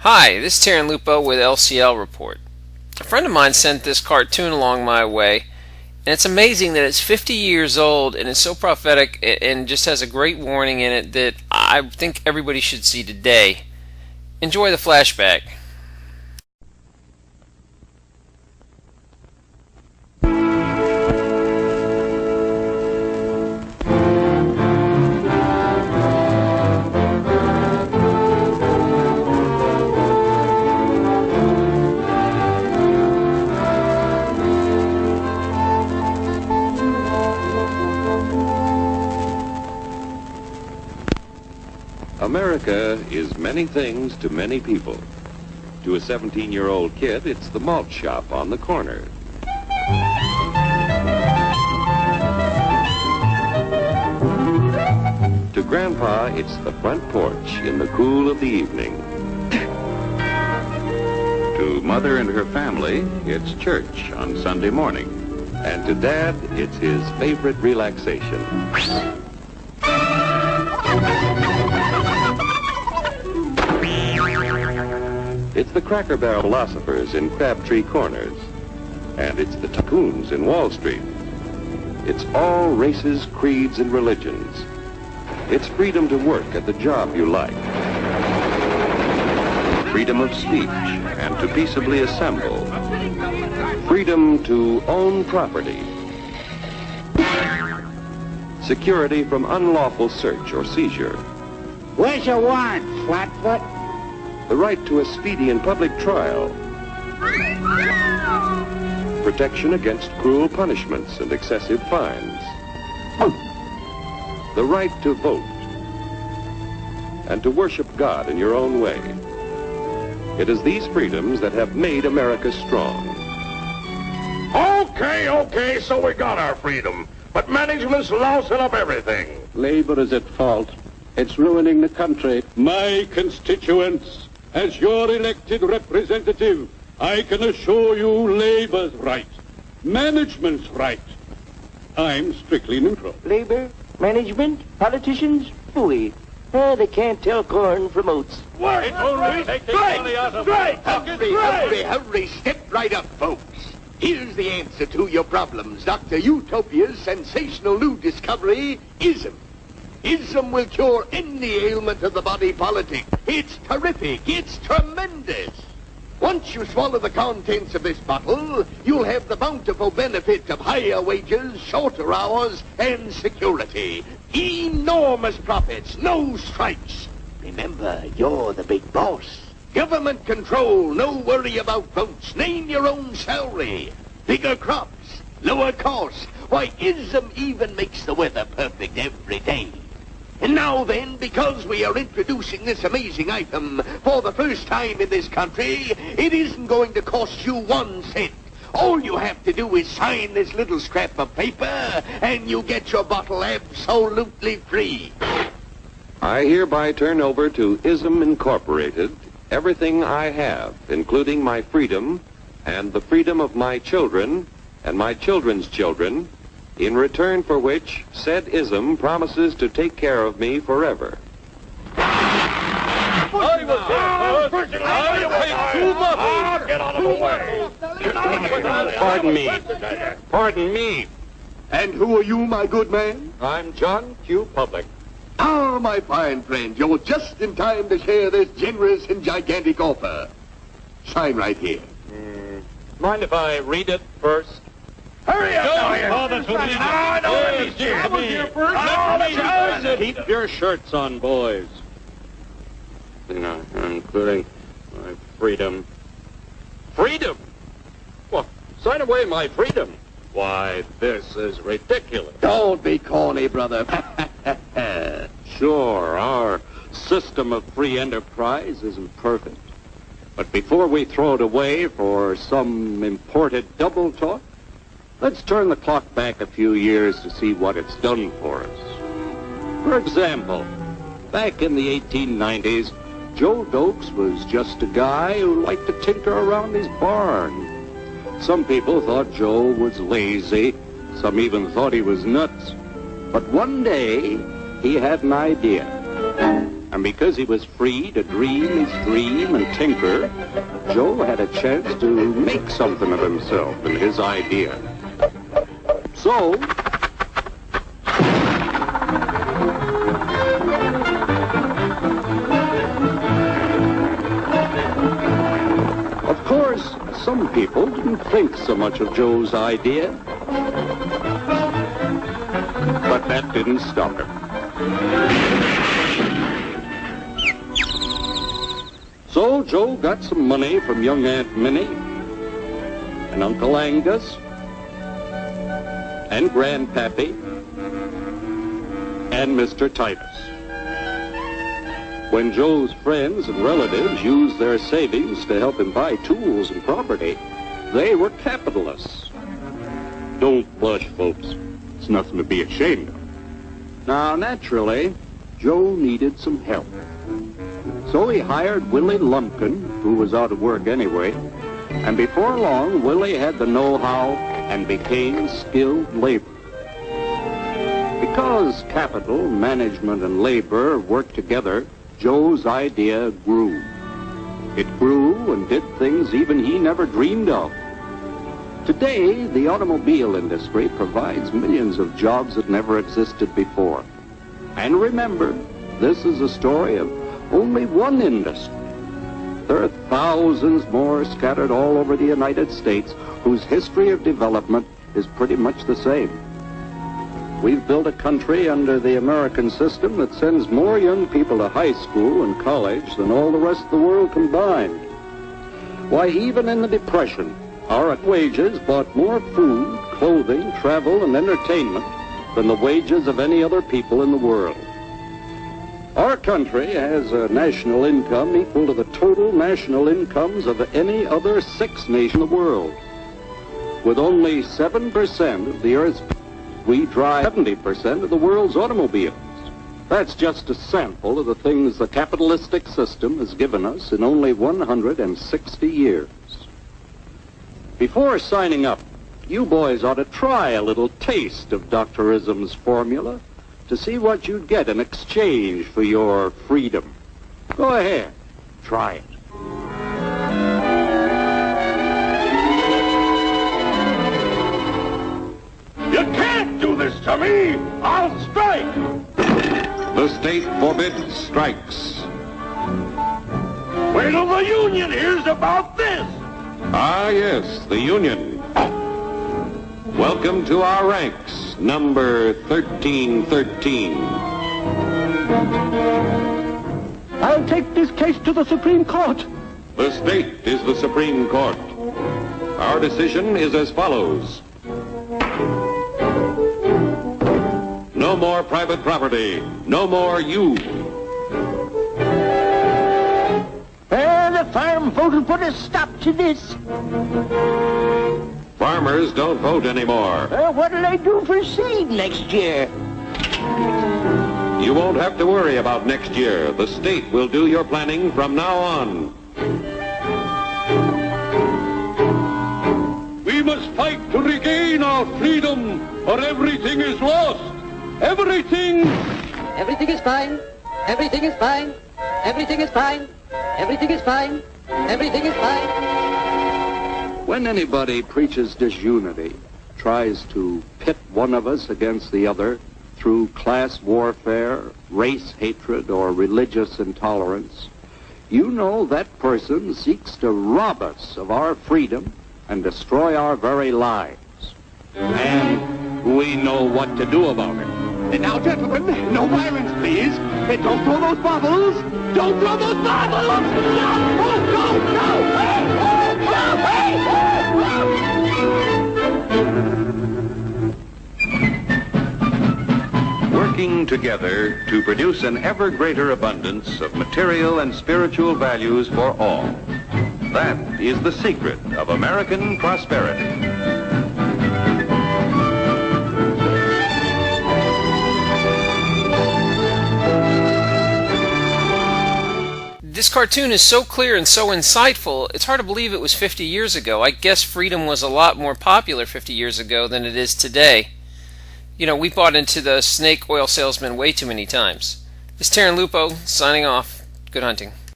Hi, this is Taryn Lupo with LCL Report. A friend of mine sent this cartoon along my way, and it's amazing that it's 50 years old and it's so prophetic and just has a great warning in it that I think everybody should see today. Enjoy the flashback. America is many things to many people. To a 17-year-old kid, it's the malt shop on the corner. To Grandpa, it's the front porch in the cool of the evening. To Mother and her family, it's church on Sunday morning. And to Dad, it's his favorite relaxation. It's the Cracker Barrel philosophers in Crabtree Corners. And it's the tycoons in Wall Street. It's all races, creeds, and religions. It's freedom to work at the job you like. Freedom of speech and to peaceably assemble. Freedom to own property. Security from unlawful search or seizure. Where's your warrant, Flatfoot? The right to a speedy and public trial. Protection against cruel punishments and excessive fines. The right to vote. And to worship God in your own way. It is these freedoms that have made America strong. Okay, so we got our freedom. But management's lousing up everything. Labor is at fault. It's ruining the country. My constituents, as your elected representative, I can assure you Labor's right. Management's right. I'm strictly neutral. Labor, management, politicians, phooey. They can't tell corn from oats. Hurry, step right up, folks. Here's the answer to your problems. Dr. Utopia's sensational new discovery, ism. Ism will cure any ailment of the body politic. It's terrific. It's tremendous. Once you swallow the contents of this bottle, you'll have the bountiful benefit of higher wages, shorter hours, and security. Enormous profits, no strikes. Remember, you're the big boss. Government control, no worry about votes. Name your own salary. Bigger crops, lower costs. Why, ism even makes the weather perfect every day. And now then, because we are introducing this amazing item for the first time in this country, it isn't going to cost you 1 cent. All you have to do is sign this little scrap of paper, and you get your bottle absolutely free. I hereby turn over to ISM Incorporated everything I have, including my freedom and the freedom of my children and my children's children, in return for which said ISM promises to take care of me forever. Get out of the way. Pardon me. And who are you, my good man? I'm John Q. Public. Ah, my fine friend, you're just in time to share this generous and gigantic offer. Sign right here. Mind if I read it first? Hurry up! Keep your shirts on, boys. Including my freedom. Freedom? Well, sign away my freedom. Why, this is ridiculous. Don't be corny, brother. Sure, our system of free enterprise isn't perfect. But before we throw it away for some imported double talk, let's turn the clock back a few years to see what it's done for us. For example, back in the 1890s, Joe Dokes was just a guy who liked to tinker around his barn. Some people thought Joe was lazy. Some even thought he was nuts. But one day, he had an idea. And because he was free to dream his dream and tinker, Joe had a chance to make something of himself and his idea. So, of course, some people didn't think so much of Joe's idea, but that didn't stop him. So Joe got some money from young Aunt Minnie and Uncle Angus and Grandpappy and Mr. Titus. When Joe's friends and relatives used their savings to help him buy tools and property, they were capitalists. Don't blush, folks. It's nothing to be ashamed of. Now, naturally, Joe needed some help. So he hired Willie Lumpkin, who was out of work anyway, and before long, Willie had the know-how and became skilled labor. Because capital, management, and labor worked together, Joe's idea grew. It grew and did things even he never dreamed of. Today, the automobile industry provides millions of jobs that never existed before. And remember, this is a story of only one industry. There are thousands more scattered all over the United States whose history of development is pretty much the same. We've built a country under the American system that sends more young people to high school and college than all the rest of the world combined. Why, even in the Depression, our wages bought more food, clothing, travel, and entertainment than the wages of any other people in the world. Our country has a national income equal to the total national incomes of any other 6 nations in the world. With only 7% of the Earth's people, we drive 70% of the world's automobiles. That's just a sample of the things the capitalistic system has given us in only 160 years. Before signing up, you boys ought to try a little taste of Dr. Ism's formula to see what you'd get in exchange for your freedom. Go ahead, try it. You can't do this to me! I'll strike! The state forbids strikes. Wait till the union hears about this! Ah, yes, the Union. Welcome to our ranks, number 1313. I'll take this case to the Supreme Court. The state is the Supreme Court. Our decision is as follows. No more private property. No more you. The farm vote will put a stop to this. Farmers don't vote anymore. What'll I do for seed next year? You won't have to worry about next year. The state will do your planning from now on. We must fight to regain our freedom, or everything is lost. Everything! Everything is fine. Everything is fine. Everything is fine. Everything is fine. Everything is fine. When anybody preaches disunity, tries to pit one of us against the other through class warfare, race hatred, or religious intolerance, you know that person seeks to rob us of our freedom and destroy our very lives. And we know what to do about it. Now, gentlemen, no violence, please. Don't throw those bottles. Don't throw those bottles. No! Oh, no! No! Hey! Oh, no! Hey! Working together to produce an ever greater abundance of material and spiritual values for all. That is the secret of American prosperity. This cartoon is so clear and so insightful, it's hard to believe it was 50 years ago. I guess freedom was a lot more popular 50 years ago than it is today. You know, we bought into the snake oil salesman way too many times. This is Terran Lupo signing off. Good hunting.